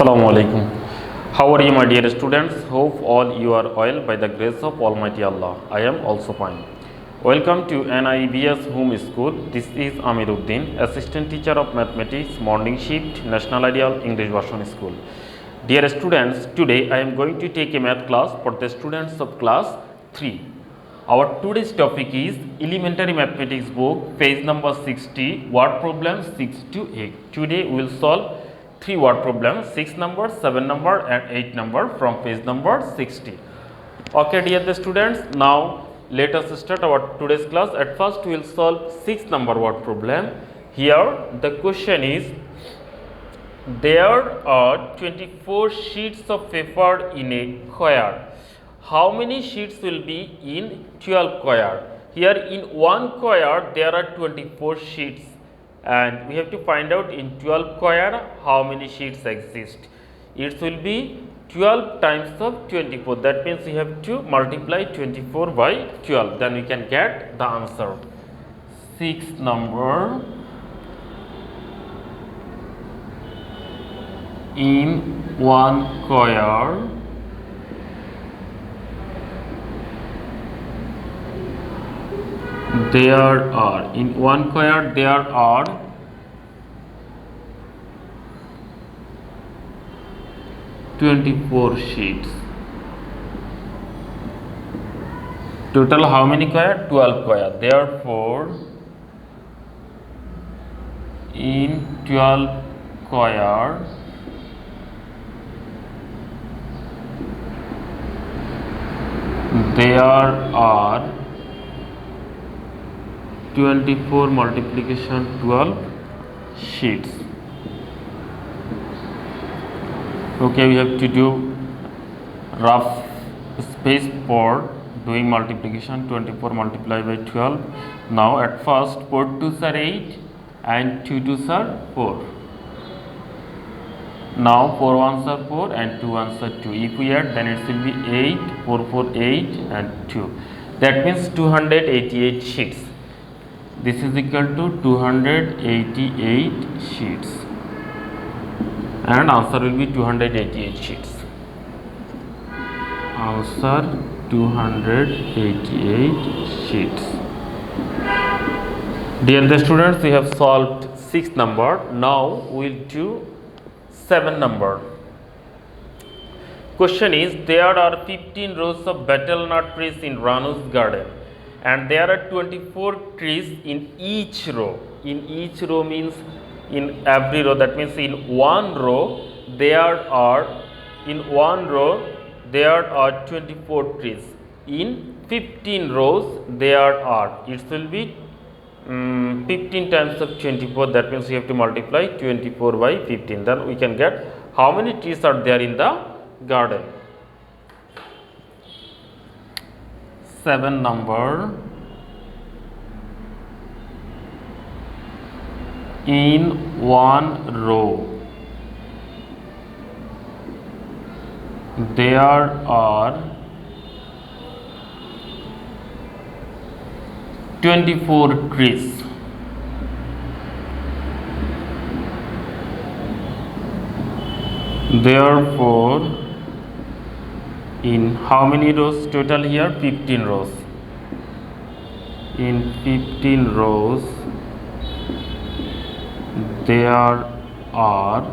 Assalamu alaikum. How are you, my dear students? Hope all you are well by the grace of Almighty Allah. I am also fine. Welcome to NIBS Home School. This is Amir Uddin, Assistant Teacher of Mathematics, Morning Shift, National Ideal English Version School. Dear students, today I am going to take a math class for the students of class 3. Our today's topic is Elementary Mathematics book, page number 60, word problem 6 to 8. Today we will solve 3 word problems, 6 number, 7 number and 8 number from page number 60. Okay dear the students, now let us start our today's class. At first we will solve 6 number word problem. Here the question is, there are 24 sheets of paper in a square. How many sheets will be in 12 square? Here in one square there are 24 sheets, and we have to find out in 12 square how many sheets exist. It will be 12 times of 24. That means we have to multiply 24 by 12. Then we can get the answer. 6 number in one square there are 24 sheets. Total how many square? 12 square. Therefore, in 12 square there are 24 multiplication 12 sheets. Okay, we have to do rough space for doing multiplication. 24 multiplied by 12. Now at first 4 2s are 8 and 2 2s are 4. Now 4 1s are 4 and 2 1s are 2. If we add, then it will be 8, 4 4 8 and 2. That means 288 sheets. This is equal to 288 sheets, and answer will be 288 sheets. Answer 288 sheets. Dear the students, we have solved 6 number. Now we will do 7 number. Question is, there are 15 rows of betel nut trees in Ranu's garden, and there are 24 trees in each row. In each row means in every row. That means in one row there are 24 trees. In 15 rows there are, it will be 15 times of 24. That means we have to multiply 24 by 15. Then we can get how many trees are there in the garden. 7 number, in one row there are 24 trees. Therefore, in how many rows total here? 15 rows. In 15 rows there are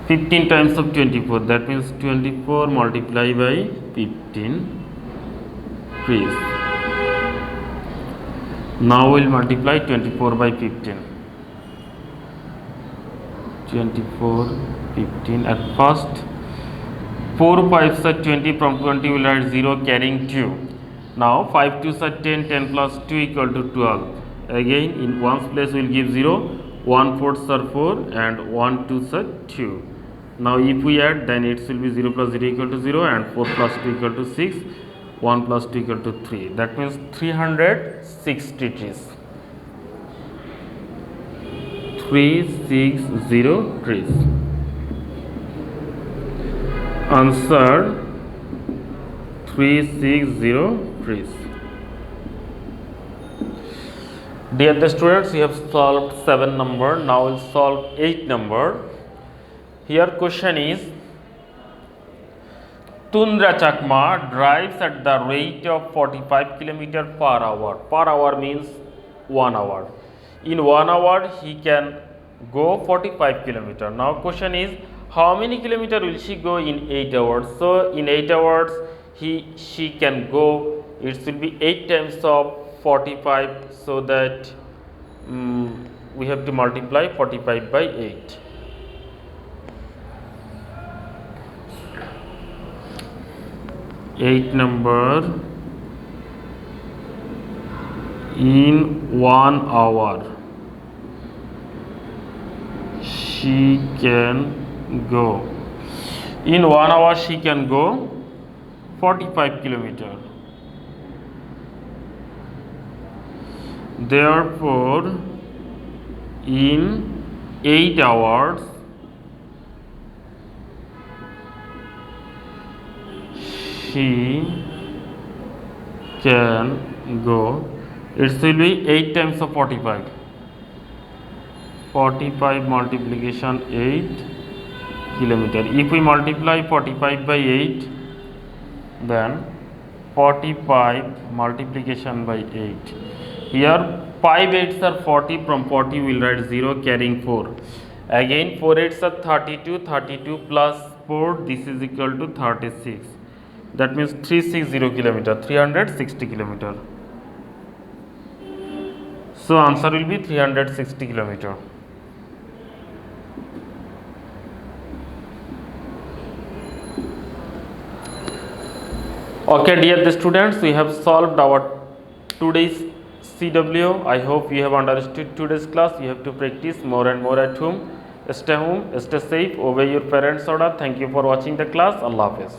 15 times of 24. That means 24 multiplied by 15 trees. Now we will multiply 24 by 15. 24 15. At first 4 5s are 20. From 20 we will add 0 carrying 2. Now 5 2s are 10. 10 plus 2 equal to 12. Again in ones place we will give 0. 1 4s are 4 and 1 2s are 2. Now if we add, then it will be 0 plus 0 equal to 0 and 4 plus 2 equal to 6. 1 plus 2 equal to 3. That means 360 trees. 360 trees. Answer 360 trees. Dear the students, we have solved 7 number. Now we'll solve 8 number. Here question is, Tundra Chakma drives at the rate of 45 km per hour. Per hour means 1 hour. In 1 hour he can go 45 km. Now question is, how many kilometer will she go in 8 hours? So in 8 hours she can go, it will be 8 times of 45, so that we have to multiply 45 by 8. Eight number, in 1 hour she can go, in 1 hour she can go 45 km. Therefore in 8 hours she can go, it will be 8 times of 45, 45 multiplication 8 kilometer. If we multiply 45 by 8, then 45 multiplication by 8, here 5 8s are 40, from 40 we will write 0 carrying 4, again 4 8s are 32, 32 plus 4, this is equal to 36, that means 360 kilometer, 360 kilometer. So answer will be 360 kilometer. Okay dear students, we have solved our today's CW. I hope you have understood today's class. You have to practice more and more at home. Stay home, stay safe, obey your parents' order. Thank you for watching the class. Allah Hafiz.